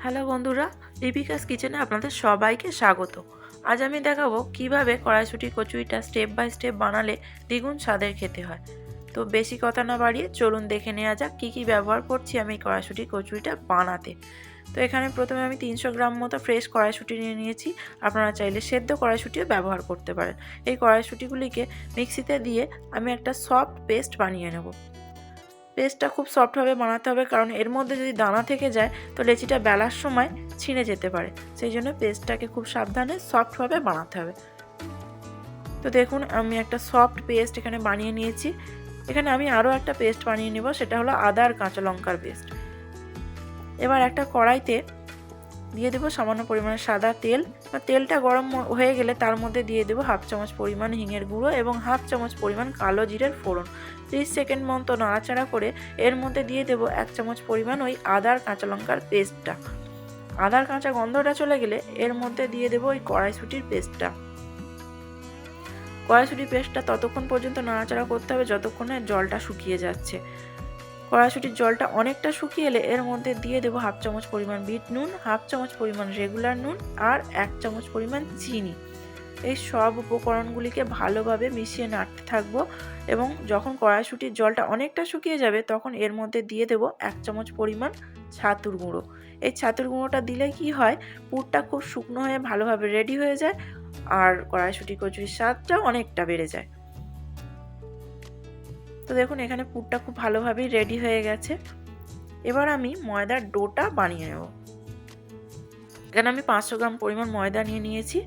Hello বন্ধুরা, লিপিকাস কিচেনে আপনাদের সবাইকে স্বাগত। আজ আমি দেখাবো কিভাবে কড়াইশুঁটি কচুরিটা স্টেপ বাই স্টেপ বানালে দ্বিগুণ স্বাদের খেতে হয়। তো বেশি কথা না বাড়িয়ে চলুন দেখে নেওয়া যাক কী কী ব্যবহার করছি আমি এই কড়াইশুঁটি কচুরিটা বানাতে। তো এখানে প্রথমে আমি 300 গ্রাম মতো ফ্রেশ কড়াইশুঁটি নিয়ে নিয়েছি। আপনারা চাইলে সেদ্ধ কড়াইশুঁটিও ব্যবহার করতে পারেন। এই কড়াইশুঁটিগুলিকে মিক্সিতে দিয়ে আমি একটা সফট পেস্ট বানিয়ে নেব। পেস্টটা খুব সফটভাবে বানাতে হবে, কারণ এর মধ্যে যদি দানা থেকে যায় তো লেচিটা বেলার সময় ছিঁড়ে যেতে পারে। সেই জন্য পেস্টটাকে খুব সাবধানে সফটভাবে বানাতে হবে। তো দেখুন আমি একটা সফট পেস্ট এখানে বানিয়ে নিয়েছি। এখানে আমি আরও একটা পেস্ট বানিয়ে নেব, সেটা হলো আদা আর কাঁচা লঙ্কার পেস্ট। এবার একটা কড়াইতে দিয়ে দেবো সামান্য পরিমাণে সাদা তেল। তেলটা গরম হয়ে গেলে তার মধ্যে দিয়ে দেবো হাফ চামচ পরিমাণ হিঙের গুঁড়ো এবং হাফ চামচ পরিমাণ কালো জিরের ফোড়ন। 30 সেকেন্ড মতো নাড়াচাড়া করে এর মধ্যে দিয়ে দেবো 1 চামচ পরিমাণ ওই আদার কাঁচা লঙ্কার পেস্টটা। আদার কাঁচা গন্ধটা চলে গেলে এর মধ্যে দিয়ে দেবো ওই কড়াইশুঁটির পেস্টটা। কড়াইশুঁটির পেস্টটা ততক্ষণ পর্যন্ত নাড়াচাড়া করতে হবে যতক্ষণে জলটা শুকিয়ে যাচ্ছে। কড়াইশুঁটির জলটা অনেকটা শুকিয়ে এলে এর মধ্যে দিয়ে দেবো হাফ চামচ পরিমাণ বিট নুন, হাফ চামচ পরিমাণ রেগুলার নুন আর 1 চামচ পরিমাণ চিনি। এই সব উপকরণগুলিকে ভালোভাবে মিশিয়ে নাড়তে থাকবো এবং যখন কড়াইশুঁটির জলটা অনেকটা শুকিয়ে যাবে তখন এর মধ্যে দিয়ে দেবো 1 চামচ পরিমাণ ছাতুর গুঁড়ো। এই ছাতুর গুঁড়োটা দিলে কি হয়, পুরটা খুব শুকনো হয়ে ভালোভাবে রেডি হয়ে যায় আর কড়াইশুঁটি কচুরির স্বাদটাও অনেকটা বেড়ে যায়। তো দেখুন এখানে পুরটা খুব ভালোভাবেই রেডি হয়ে গেছে। এবার আমি ময়দার ডোটা বানিয়ে নেব। এখানে আমি 500 গ্রাম পরিমাণ ময়দা নিয়ে নিয়েছি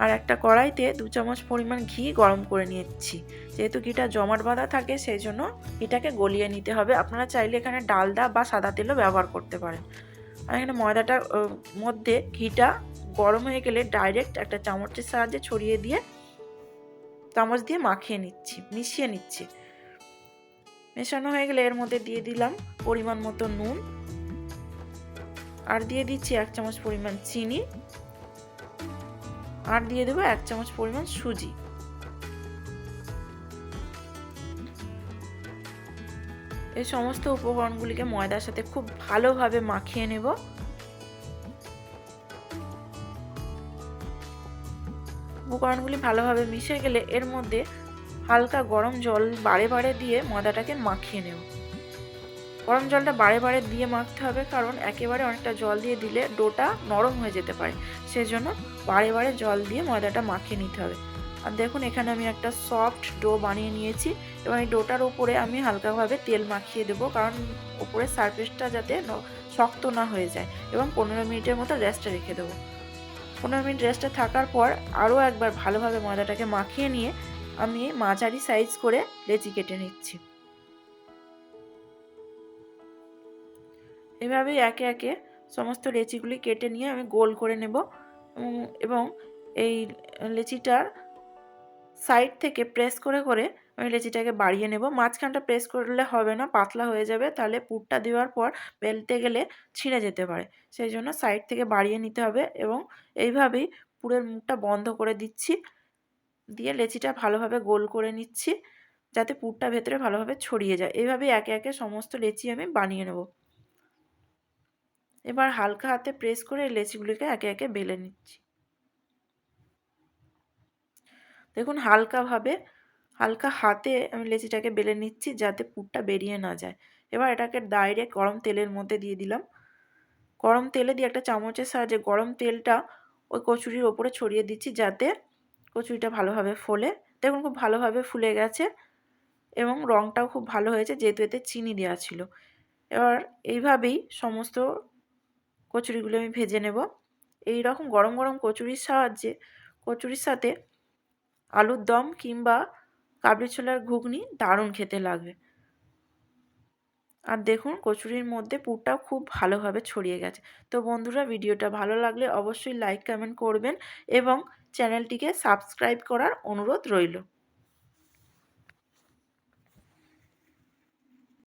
আর একটা কড়াইতে 2 চামচ পরিমাণ ঘি গরম করে নিয়েছি। যেহেতু ঘিটা জমাট বাঁধা থাকে সেই জন্য ঘিটাকে গলিয়ে নিতে হবে। আপনারা চাইলে এখানে ডালডা বা সাদা তেলও ব্যবহার করতে পারেন। আর এখানে ময়দাটার মধ্যে ঘিটা গরম হয়ে গেলে ডাইরেক্ট একটা চামচের সাহায্যে ছড়িয়ে দিয়ে চামচ দিয়ে মিশিয়ে নিচ্ছি। মেশানো হয়ে গেলে এর মধ্যে দিয়ে দিলাম পরিমাণ মতো নুন আর দিয়ে দিচ্ছি 1 চামচ পরিমাণ চিনি আর দিয়ে দেবো 1 চামচ পরিমাণ সুজি। এই সমস্ত উপকরণগুলিকে ময়দার সাথে খুব ভালোভাবে মাখিয়ে নেব। উপকরণগুলি ভালোভাবে মিশে গেলে এর মধ্যে হালকা গরম জল বারে বারে দিয়ে ময়দাটাকে মাখিয়ে নেব। গরম জলটা বারে বারে দিয়ে মাখতে হবে, কারণ একেবারে অনেকটা জল দিয়ে দিলে ডোটা নরম হয়ে যেতে পারে। সেজন্য বারে বারে জল দিয়ে ময়দাটা মাখিয়ে নিতে হবে। আর দেখুন এখানে আমি একটা সফট ডো বানিয়ে নিয়েছি এবং এই ডোটার উপরে আমি হালকাভাবে তেল মাখিয়ে দেবো, কারণ উপরে সারফেসটা যাতে শক্ত না হয়ে যায়, এবং 15 মিনিটের মতো রেস্টে রেখে দেবো। 15 মিনিট রেস্টে থাকার পর আরও একবার ভালোভাবে ময়দাটাকে মাখিয়ে নিয়ে আমি মাঝারি সাইজ করে লেচি কেটে নিচ্ছি। এভাবেই একে একে সমস্ত লেচিগুলি কেটে নিয়ে আমি গোল করে নেব এবং এই লেচিটার সাইড থেকে প্রেস করে করে আমি লেচিটাকে বাড়িয়ে নেব। মাঝখানটা প্রেস করলে হবে না, পাতলা হয়ে যাবে, তাহলে পুরটা দেওয়ার পর বেলতে গেলে ছিঁড়ে যেতে পারে। সেই জন্য সাইড থেকে বাড়িয়ে নিতে হবে এবং এইভাবেই পুরের মুখটা বন্ধ করে দিচ্ছি, দিয়ে লেচিটা ভালোভাবে গোল করে নিচ্ছি যাতে পুরটা ভেতরে ভালোভাবে ছড়িয়ে যায়। এইভাবেই একে একে সমস্ত লেচি আমি বানিয়ে নেব। এবার হালকা হাতে প্রেস করে এই লেচিগুলিকে একে একে বেলে নিচ্ছি। দেখুন হালকা হাতে আমি লেচিটাকে বেলে নিচ্ছি যাতে পুরটা বেরিয়ে না যায়। এবার এটাকে ডাইরেক্ট গরম তেলের মধ্যে দিয়ে দিলাম। গরম তেলে দিয়ে একটা চামচের সাহায্যে গরম তেলটা ওই কচুরির ওপরে ছড়িয়ে দিচ্ছি যাতে কচুরিটা ভালোভাবে ফোলে। দেখুন খুব ভালোভাবে ফুলে গেছে এবং রঙটাও খুব ভালো হয়েছে, যেহেতু এতে চিনি দেওয়া ছিল। এবার এইভাবেই সমস্ত কচুরিগুলো আমি ভেজে নেব। এই রকম গরম গরম কচুরির সাথে আলুর দম কিংবা কাবলি ছোলার ঘুগনি দারুণ খেতে লাগবে। আর দেখুন কচুরির মধ্যে পুরটাও খুব ভালোভাবে ছড়িয়ে গেছে। তো বন্ধুরা, ভিডিওটা ভালো লাগলে অবশ্যই লাইক কমেন্ট করবেন এবং চ্যানেলটিকে সাবস্ক্রাইব করার অনুরোধ রইল।